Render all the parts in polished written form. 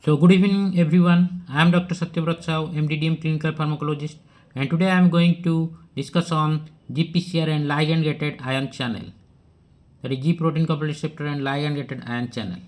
So, good evening, everyone. I am Dr. Satyabrata, MDDM clinical pharmacologist, and today I am going to discuss on GPCR and ligand-gated ion channel. That is G protein coupled receptor and ligand-gated ion channel.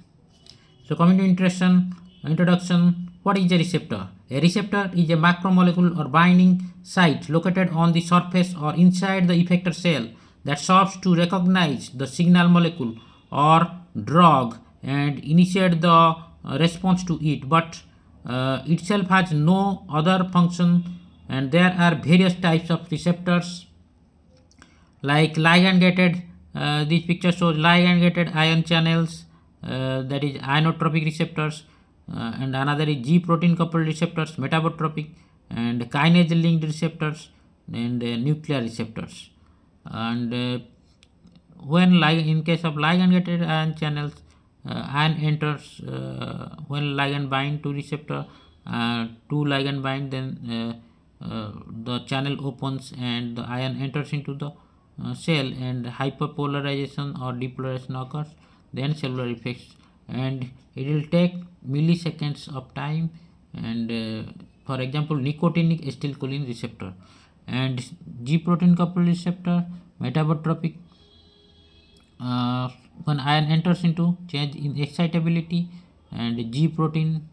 So, coming to introduction, what is a receptor? A receptor is a macromolecule or binding site located on the surface or inside the effector cell that serves to recognize the signal molecule or drug and initiate the response to it, but itself has no other function. And there are various types of receptors like ligand gated. This picture shows ligand gated ion channels, that is ionotropic receptors, and another is G protein coupled receptors, metabotropic, and kinase linked receptors, and nuclear receptors. And when in case of ligand gated ion channels, ion enters when ligand bind to receptor, two ligand bind, then the channel opens and the ion enters into the cell, and hyperpolarization or depolarization occurs, then cellular effects, and it will take milliseconds of time. And for example, nicotinic acetylcholine receptor and G protein coupled receptor, metabotropic, when ion enters into change in excitability, and G protein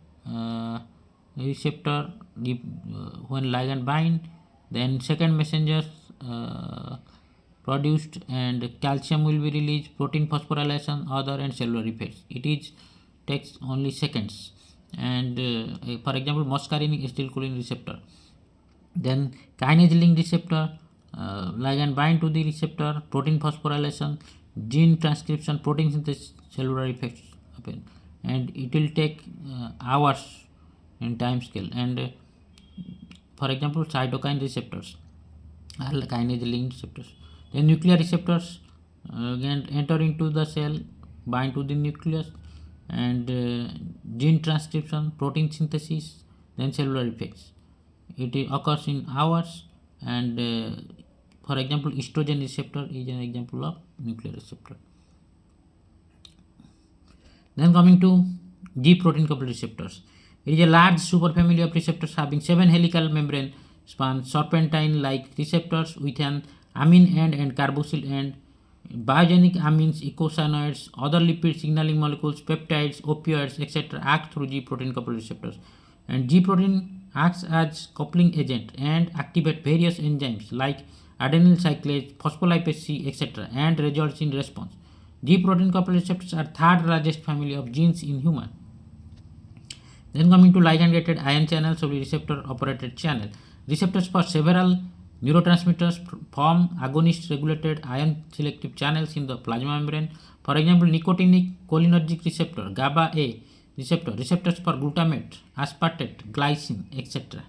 receptor when ligand bind, then second messengers produced, and calcium will be released, protein phosphorylation, other, and cellular effects. It is takes only seconds. And for example, muscarinic acetylcholine receptor, then kinase link receptor, ligand bind to the receptor, protein phosphorylation, gene transcription, protein synthesis, cellular effects happen, and it will take hours in time scale. And for example, cytokine receptors are kinase linked receptors. Then nuclear receptors again enter into the cell, bind to the nucleus, and gene transcription, protein synthesis, then cellular effects. It occurs in hours. And for example, estrogen receptor is an example of nuclear receptor. Then coming to G protein coupled receptors, it is a large superfamily of receptors having 7 helical membrane span serpentine like receptors with an amine end and carboxyl end. Biogenic amines, eicosanoids, other lipid signaling molecules, peptides, opioids, etc. act through G protein coupled receptors. And G protein acts as coupling agent and activate various enzymes like adenyl cyclase, phospholipase C, etc. and results in response. G protein coupled receptors are third largest family of genes in human. Then coming to ligand gated ion channels of the receptor operated channel. Receptors for several neurotransmitters form agonist regulated ion selective channels in the plasma membrane. For example, nicotinic cholinergic receptor, GABA A receptor, receptors for glutamate, aspartate, glycine, etc.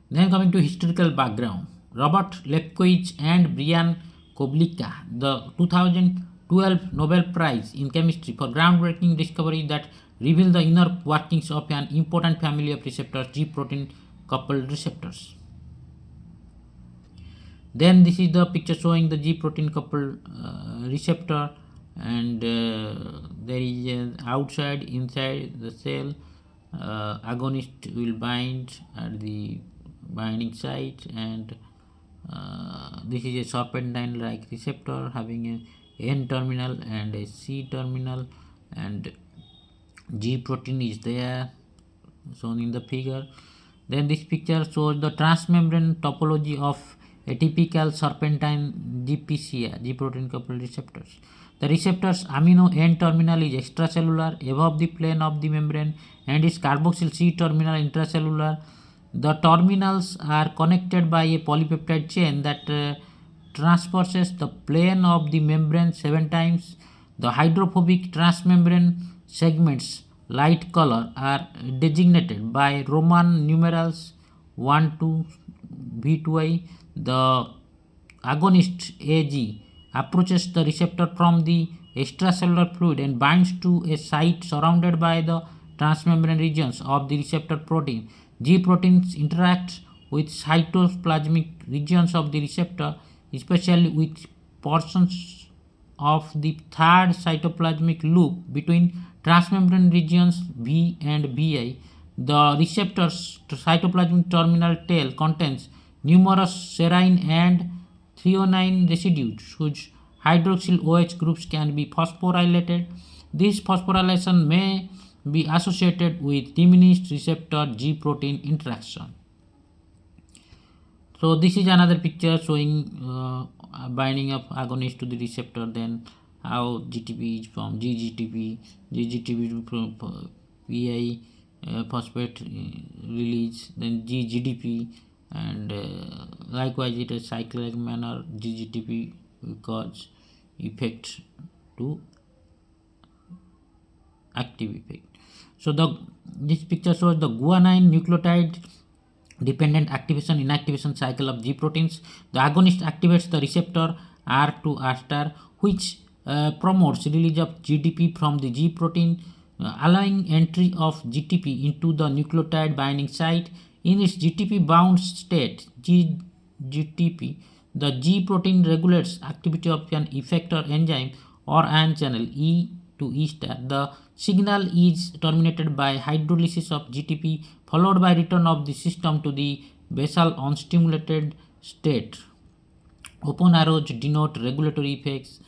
Then coming to historical background, Robert Lefkowitz and Brian Koblica, the 2012 Nobel Prize in Chemistry for groundbreaking discovery that reveal the inner workings of an important family of receptors, G protein coupled receptors. Then this is the picture showing the G protein coupled receptor, and there is outside, inside the cell, agonist will bind at the binding site, and this is a serpentine like receptor having a N terminal and a C terminal, and G protein is there shown in the figure. Then this picture shows the transmembrane topology of atypical serpentine GPCR, G protein coupled receptors. The receptor's amino N terminal is extracellular above the plane of the membrane, and its carboxyl C terminal intracellular. The terminals are connected by a polypeptide chain that transverses the plane of the membrane 7 times. The hydrophobic transmembrane segments, light color, are designated by Roman numerals 1 to V2I. The agonist AG approaches the receptor from the extracellular fluid and binds to a site surrounded by the transmembrane regions of the receptor protein. G proteins interact with cytoplasmic regions of the receptor, especially with portions of the third cytoplasmic loop between transmembrane regions V and VI. The receptor's cytoplasmic terminal tail contains numerous serine and threonine residues whose hydroxyl OH groups can be phosphorylated. This phosphorylation may be associated with diminished receptor G protein interaction. So this is another picture showing binding of agonist to the receptor, then how GTP is from GGTP from PI phosphate release, then GGDP, and likewise it is cyclic manner GGTP cause effect to active effect. So this picture shows the guanine nucleotide dependent activation inactivation cycle of G proteins. The agonist activates the receptor R2 star, which promotes release of GDP from the G protein, allowing entry of GTP into the nucleotide binding site. In its GTP bound state, GTP, the G protein regulates activity of an effector enzyme or ion channel E to E star. The signal is terminated by hydrolysis of GTP, followed by return of the system to the basal unstimulated state. Open arrows denote regulatory effects,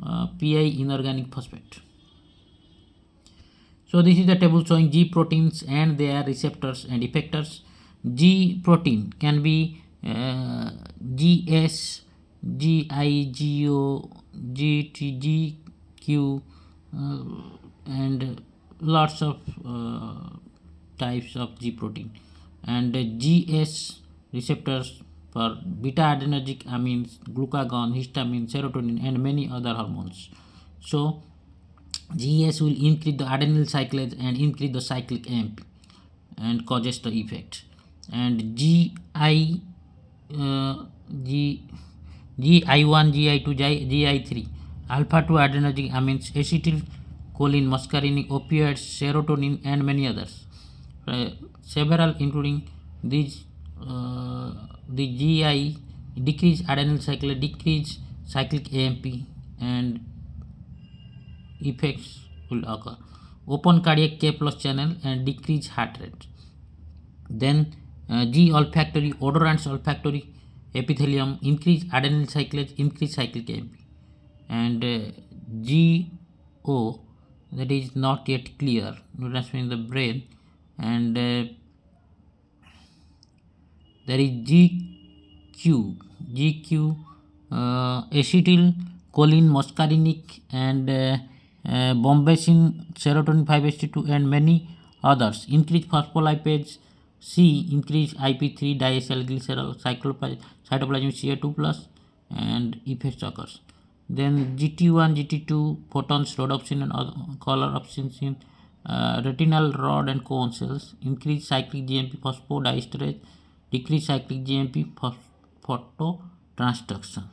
PI inorganic phosphate. So this is the table showing G proteins and their receptors and effectors. G protein can be GS, GIGO, GT, GQ, and lots of types of G protein, and GS receptors for beta adrenergic amines, glucagon, histamine, serotonin, and many other hormones. So GS will increase the adenyl cyclase and increase the cyclic AMP and causes the effect. And GI1, GI2, GI3, alpha 2 adrenergic amines, acetylcholine, muscarinic, opioids, serotonin, and many others. Several including these, the GI decrease adenyl cyclase, decrease cyclic AMP, and effects will occur. Open cardiac K plus channel and decrease heart rate. Then G olfactory, odorants olfactory epithelium, increase adenyl cyclase, increase cyclic AMP. And GO, that is not yet clear, neurotransmitter in the brain. And there is GQ, acetylcholine, muscarinic, and bombesin, serotonin 5-HT2, and many others. Increase phospholipase. C, increase IP3 diacylglycerol, cytoplasm Ca2 plus, and effects occurs. Then GT1, GT2, photons, rhodopsin, and other color opsins in retinal rod and cone cells. Increase cyclic GMP phosphodiesterase, decrease cyclic GMP phototransduction.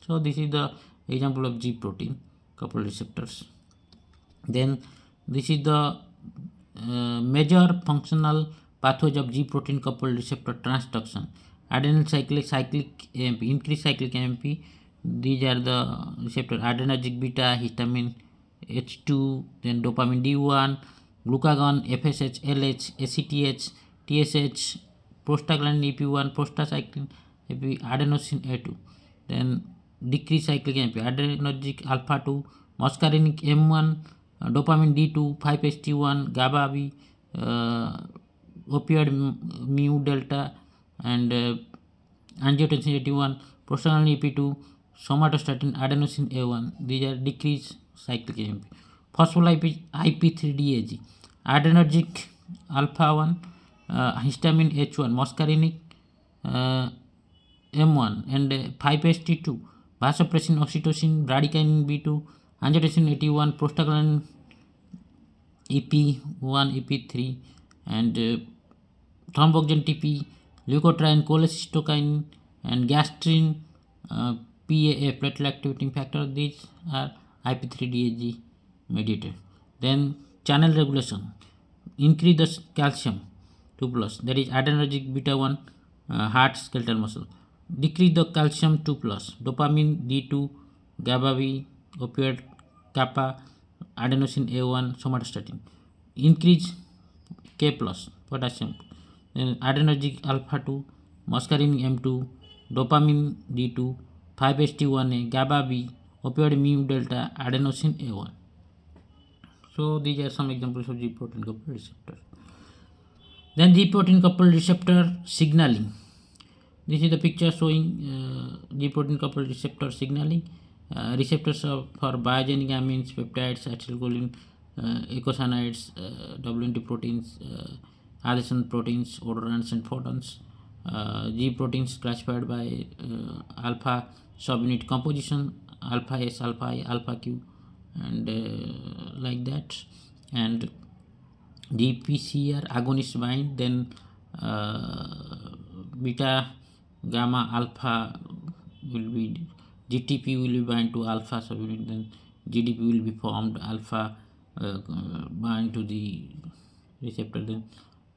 So this is the example of G protein coupled receptors. Then this is the major functional pathways of G protein coupled receptor transduction. Adenyl cyclic AMP, increase cyclic AMP. These are the receptor: adrenergic beta, histamine H2, then dopamine D1, glucagon, FSH, LH, ACTH, TSH, prostaglandin EP1, prostacyclin EP, adenosine A2. Then decrease cyclic AMP, adrenergic alpha 2, muscarinic M1, dopamine D2, 5-HT1, GABA B, opioid mu delta, and angiotensin 81, prostaglandin EP2, somatostatin, adenosine A1. These are decreased cyclic AMP. Phospholipid IP3DAG, adrenergic alpha 1, histamine H1, muscarinic M1, and 5-HT2, vasopressin, oxytocin, bradykinin B2, angiotensin 81, prostaglandin EP1, EP3, and thromboxane TP, leukotriene, cholecystokinin, and gastrin, PAA, platelet activating factor. These are IP3DAG mediated. Then channel regulation, increase the calcium 2 plus, that is adrenergic beta 1, heart, skeletal muscle. Decrease the calcium 2 plus, dopamine D2, GABA B, opioid kappa, adenosine A1 somatostatin, increase K plus potassium, then adrenergic alpha 2, muscarinic M2, dopamine D2, 5-HT1A, GABA B, opioid mu delta, adenosine A1. So these are some examples of G protein coupled receptor. Then G protein coupled receptor signaling. This is the picture showing G protein coupled receptor signaling. Receptors for biogenic amines, peptides, acetylcholine, eicosanoids, WNT proteins, adhesion proteins, odorants and photons. G proteins classified by alpha subunit composition, alpha S, alpha I, alpha Q, and like that. And GPCR agonist bind, then beta gamma alpha will be GTP will be bind to alpha subunit, then GDP will be formed, alpha bind to the receptor, then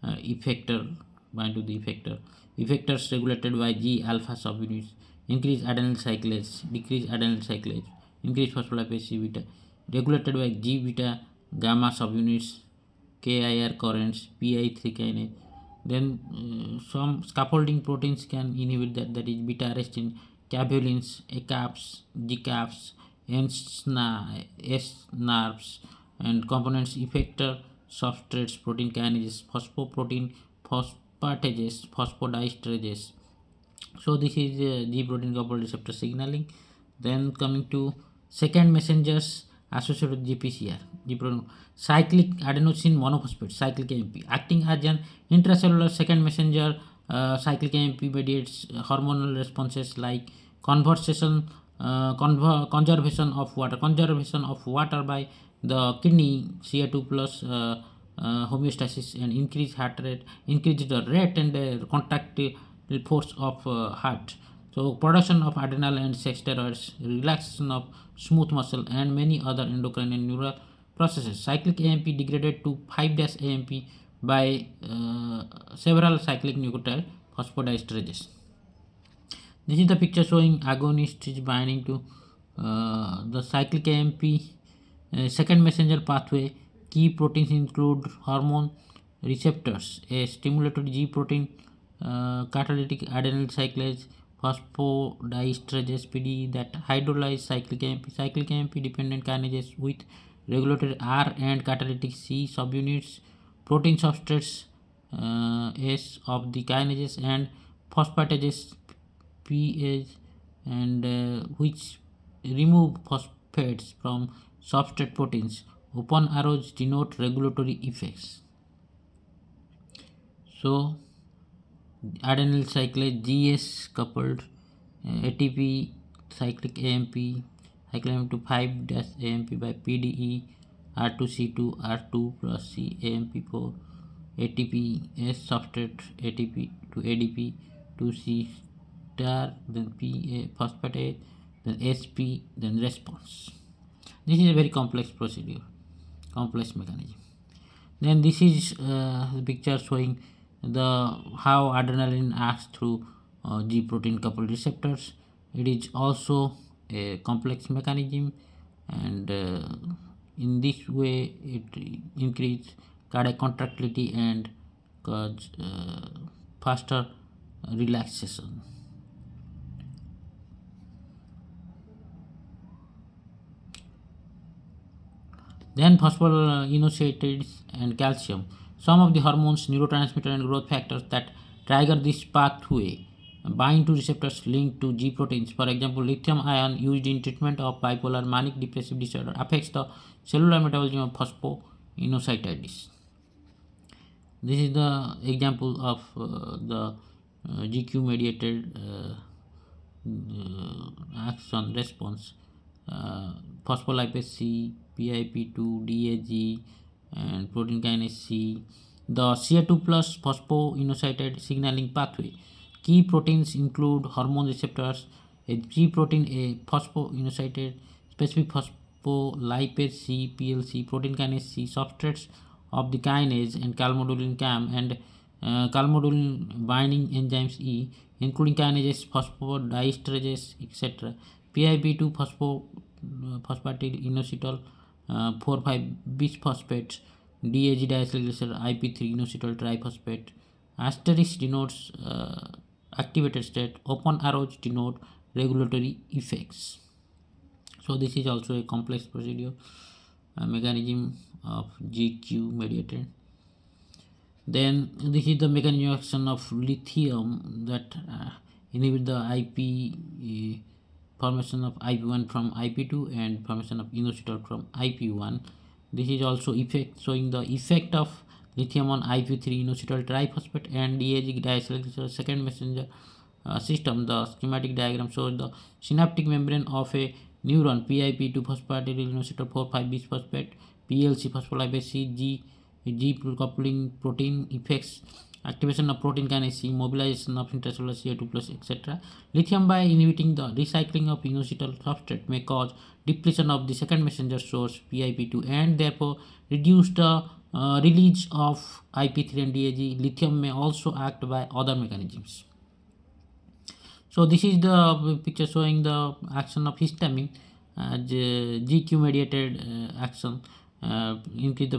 effector bind to the effector. Effectors regulated by G alpha subunits, increase adenyl cyclase, decrease adenyl cyclase, increase phospholipase C beta, regulated by G beta gamma subunits, KIR currents, PI3 kinase. Then some scaffolding proteins can inhibit that is beta arrestin, caveolins, ACAPs, GCAPs, SNARPs, and components effector substrates, protein kinases, phosphoprotein phosphatases, phosphodiesterase. So this is G protein coupled receptor signaling. Then coming to second messengers associated with GPCR, G protein cyclic adenosine monophosphate, cyclic AMP, acting as an intracellular second messenger. Cyclic AMP mediates hormonal responses like conservation of water by the kidney, Ca2 plus homeostasis, and increase heart rate, increase the rate and contractile force of heart. So production of adrenal and sex steroids, relaxation of smooth muscle, and many other endocrine and neural processes. Cyclic AMP degraded to 5-AMP by several cyclic nucleotide phosphodiesterases. This is the picture showing agonist is binding to the cyclic AMP second messenger pathway. Key proteins include hormone receptors, a stimulatory G protein, catalytic adenyl cyclase, phosphodiesterase PD that hydrolyze cyclic AMP dependent kinases with regulatory R and catalytic C subunits, protein substrates S of the kinases, and phosphatases PAs, and which remove phosphates from substrate proteins. Open arrows denote regulatory effects. So adenyl cyclase GS coupled ATP cyclic AMP to 5-AMP by PDE R2C2 R2 plus C AMP4 ATP S substrate ATP to ADP to C star, then PA phosphatate, then SP, then response. This is a very complex procedure, complex mechanism. Then this is the picture showing the how adrenaline acts through G protein coupled receptors. It is also a complex mechanism, and in this way it increases cardiac contractility and cause faster relaxation. Then phosphoinositide and calcium. Some of the hormones, neurotransmitters, and growth factors that trigger this pathway bind to receptors linked to G proteins. For example, lithium ion used in treatment of bipolar manic depressive disorder affects the cellular metabolism of phosphoinositides. This is the example of the GQ mediated action response. Phospholipase C, PIP2, DAG, and protein kinase C. The Ca2 plus phosphoinositide signaling pathway. Key proteins include hormone receptors, a G protein, a phosphoinositide, specific phospholipase C, PLC, protein kinase C, substrates of the kinase, and calmodulin CAM, and calmodulin binding enzymes E, including kinases, phosphodiesterases, etc. PIP2 phosphatidyl inositol, 4,5 bisphosphates, DAG diacylglycerol, IP3 inositol triphosphate. Asterisk denotes activated state. Open arrows denote regulatory effects. So this is also a complex procedure, mechanism of GQ mediated. Then this is the mechanism of action of lithium that inhibit the IP formation of IP1 from IP2 and formation of inositol from IP1. This is also effect showing the effect of lithium on IP3 inositol triphosphate and DAG diacylglycerol second messenger system. The schematic diagram shows the synaptic membrane of a neuron PIP2 phosphatidyl inositol 4,5 bisphosphate PLC phospholipase C G coupling protein effects, activation of protein kinase C, mobilization of intracellular Ca2 plus etc. Lithium by inhibiting the recycling of inositol substrate may cause depletion of the second messenger source PIP2 and therefore reduce the release of IP3 and DAG. Lithium may also act by other mechanisms. So this is the picture showing the action of histamine as GQ mediated action. Increase the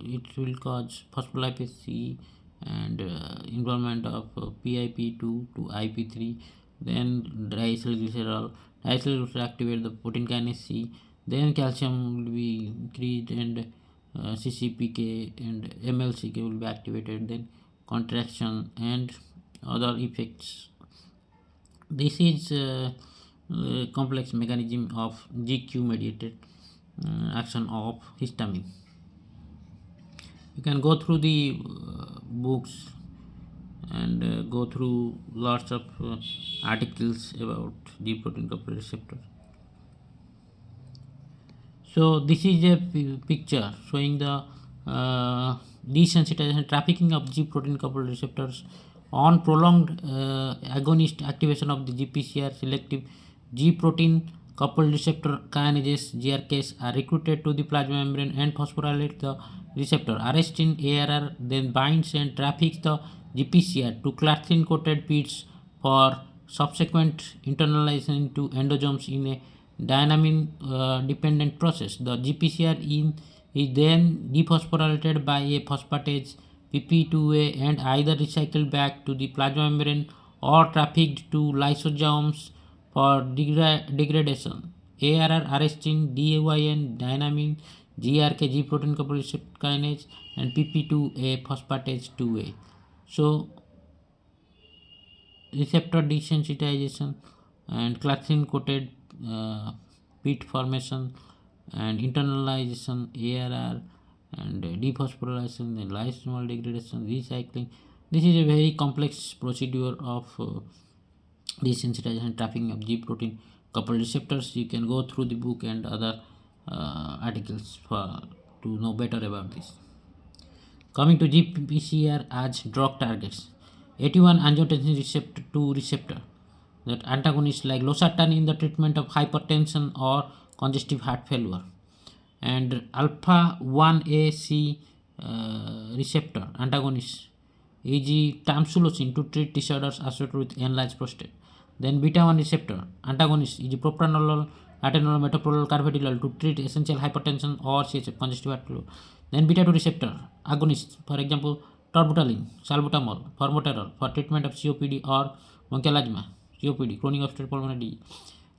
it will cause phospholipase C and involvement of PIP2 to IP3. Then diacylglycerol activate the protein kinase C. Then calcium will be increased and CCPK and MLCK will be activated. Then contraction and other effects. This is complex mechanism of GQ mediated action of histamine. You can go through the books and go through lots of articles about G protein coupled receptor. So this is a picture showing the desensitization trafficking of G protein coupled receptors on prolonged agonist activation of the GPCR selective G protein coupled receptor kinases GRKs are recruited to the plasma membrane and phosphorylate the receptor. Arrestin ARR then binds and traffics the GPCR to clathrin coated pits for subsequent internalization into endosomes in a dynamine dependent process. The GPCR is then dephosphorylated by a phosphatase PP2A and either recycled back to the plasma membrane or trafficked to lysosomes for degradation. ARR, arrestin, DYN, dynamine, GRK, G protein coupled receptor kinase, and PP2A phosphatase 2A. So receptor desensitization and clathrin coated pit formation and internalization ARR and dephosphorylation, then lysosomal degradation, recycling. This is a very complex procedure of desensitization trafficking of G protein coupled receptors. You can go through the book and other articles to know better about this. Coming to GPCR as drug targets, 81 angiotensin receptor 2 receptor that antagonists like losartan in the treatment of hypertension or congestive heart failure, and alpha 1AC receptor antagonist e.g. tamsulosin to treat disorders associated with enlarged prostate. Then beta 1 receptor antagonist e.g. propranolol, atenolol, metoprolol, carvedilol to treat essential hypertension or CHF congestive heart failure. Then beta 2 receptor agonist, for example terbutaline, salbutamol, formoterol for treatment of COPD or bronchial asthma, COPD, chronic obstructive pulmonary disease.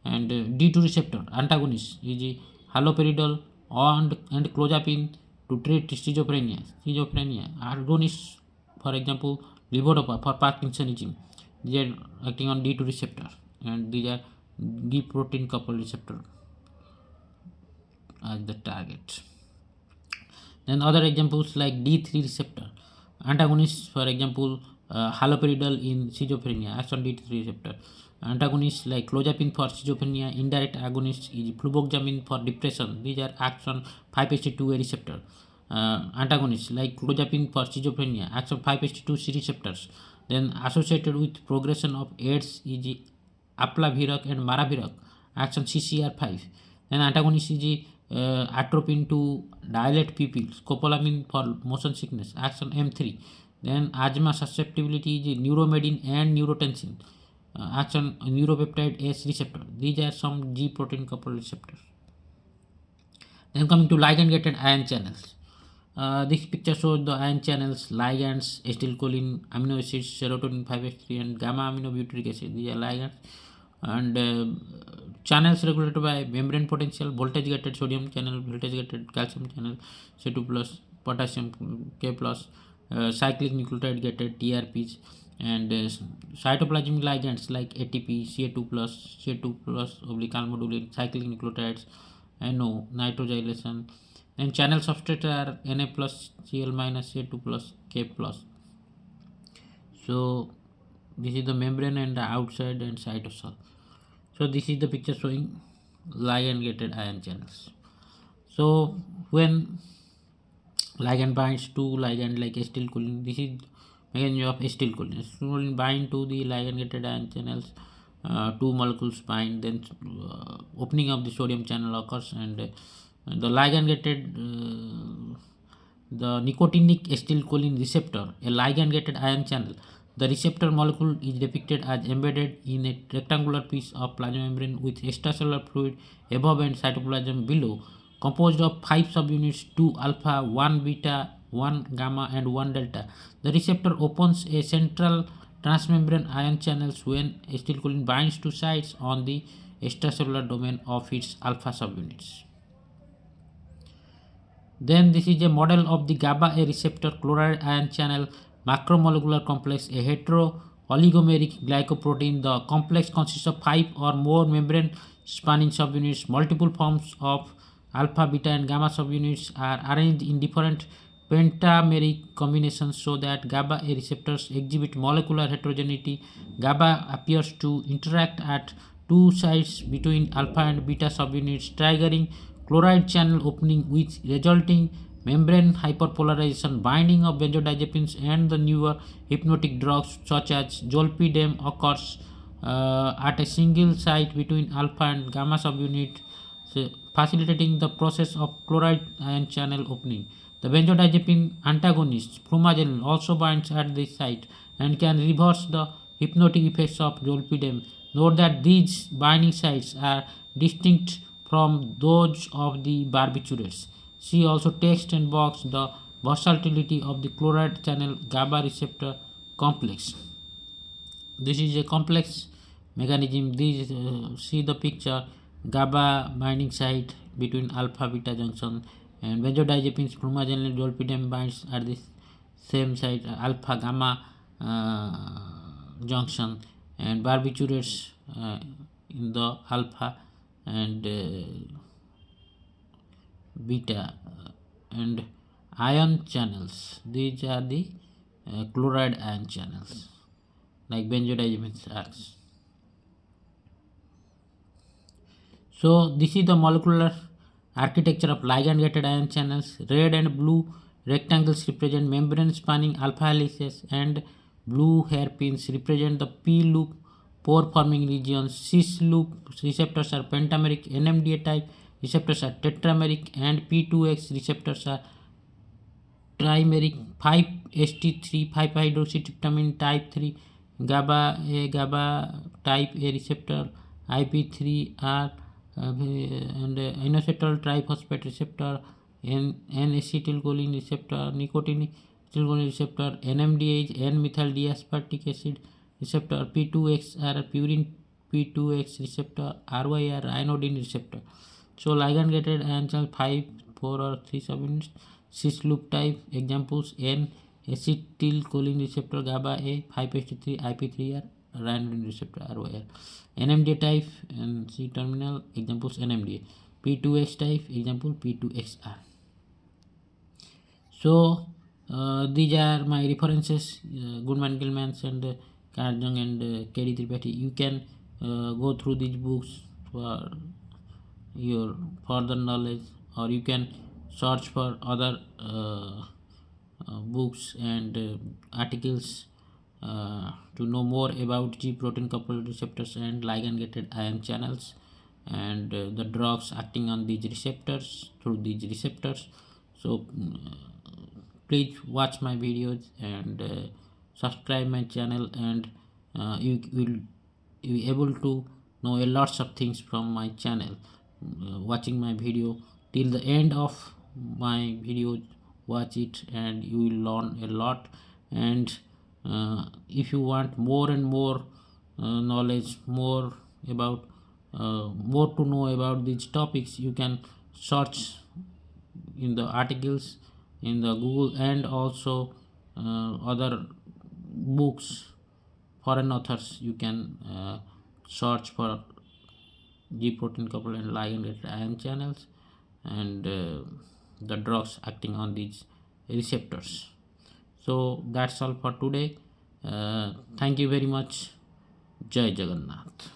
And D2 receptor antagonist e.g. haloperidol and clozapine to treat schizophrenia. Agonists, for example levodopa for Parkinsonism. These are acting on D2 receptor and these are G protein coupled receptor as the target. Then other examples like D3 receptor antagonists, for example haloperidol in schizophrenia acts on D3 receptor. Antagonists like clozapine for schizophrenia, indirect agonists is fluvoxamine for depression. These are acts on 5-HT2A receptor. Antagonists like clozapine for schizophrenia acts on 5-HT2C receptors. Then associated with progression of AIDS is aplavirac and maravirac acts on CCR5. Then antagonist is atropine to dilate pupils. Scopolamine for motion sickness acts on M3. Then asthma susceptibility is neuromedin and neurotensin. Acts on neuropeptide S receptor. These are some G protein coupled receptors. Then coming to ligand gated ion channels. This picture shows the ion channels, ligands, acetylcholine, amino acids, serotonin 5-HT, and gamma aminobutyric acid. These are ligands. And channels regulated by membrane potential, voltage gated sodium channel, voltage gated calcium channel, C2 plus, potassium K plus, cyclic nucleotide gated TRPs, and cytoplasmic ligands like ATP, Ca2 plus oblique almodulin, cyclic nucleotides, NO, nitrogylation, and channel substrates are Na plus, Cl minus, Ca2 plus, K plus. So this is the membrane and the outside and cytosol. So this is the picture showing ligand gated ion channels. So when ligand binds to ligand like acetylcholine, this is mechanism of acetylcholine. Acetylcholine bind to the ligand gated ion channels. Two molecules bind, then opening of the sodium channel occurs, and the ligand gated the nicotinic acetylcholine receptor, a ligand gated ion channel. The receptor molecule is depicted as embedded in a rectangular piece of plasma membrane with extracellular fluid above and cytoplasm below, composed of 5 subunits, 2 alpha, 1 beta, 1 gamma, and 1 delta. The receptor opens a central transmembrane ion channels when acetylcholine binds to sites on the extracellular domain of its alpha subunits. Then this is a model of the GABA A receptor chloride ion channel macromolecular complex, a hetero oligomeric glycoprotein. The complex consists of 5 or more membrane spanning subunits. Multiple forms of alpha, beta, and gamma subunits are arranged in different pentameric combinations so that GABA A receptors exhibit molecular heterogeneity. GABA appears to interact at two sites between alpha and beta subunits, triggering chloride channel opening with resulting membrane hyperpolarization. Binding of benzodiazepines and the newer hypnotic drugs such as zolpidem occurs at a single site between alpha and gamma subunit, facilitating the process of chloride ion channel opening. The benzodiazepine antagonist flumazenil also binds at this site and can reverse the hypnotic effects of zolpidem. Note that these binding sites are distinct from those of the barbiturates. See also text and box the versatility of the chloride channel GABA receptor complex. This is a complex mechanism. This see the picture, GABA binding site between alpha beta junction, and benzodiazepines flumazenil zolpidem binds at this same site alpha gamma junction, and barbiturates in the alpha and beta, and ion channels. These are the chloride ion channels like benzodiazepines acts. So this is the molecular architecture of ligand gated ion channels. Red and blue rectangles represent membrane spanning alpha helices, and blue hairpins represent the p loop pore forming regions. Cis loop receptors are pentameric, NMDA type receptors are tetrameric, and P2X receptors are trimeric. 5-HT3 5 hydroxytryptamine type 3 GABA type A receptor, IP3 are and inositol triphosphate receptor, N-acetylcholine receptor, nicotine acetylcholine receptor, NMDA is N-methyl diaspartic acid receptor, P2X are purine P2X receptor, RY are ryanodine receptor. So ligand gated ion channel 5, 4 or 3 subunits. Cis loop type examples N-acetylcholine receptor GABA A, 5-HT3, IP3 are ryanodine receptor RYR. NMDA type and C terminal examples NMDA. P2X type example P2XR. So these are my references, Goodman Gilmans and Karjang and K.D. Tripathi. You can go through these books for your further knowledge, or you can search for other books and articles to know more about G protein coupled receptors and ligand gated ion channels, and the drugs acting on these receptors through these receptors. So please watch my videos and subscribe my channel, and you will be able to know a lots of things from my channel watching my video. till the end of my video. Watch it and you will learn a lot. And if you want more and more knowledge, more to know about these topics, you can search in the articles in the Google, and also other books, foreign authors. You can search for G protein coupled and ligand gated ion channels, and the drugs acting on these receptors. So that's all for today. Thank you very much. Jai Jagannath.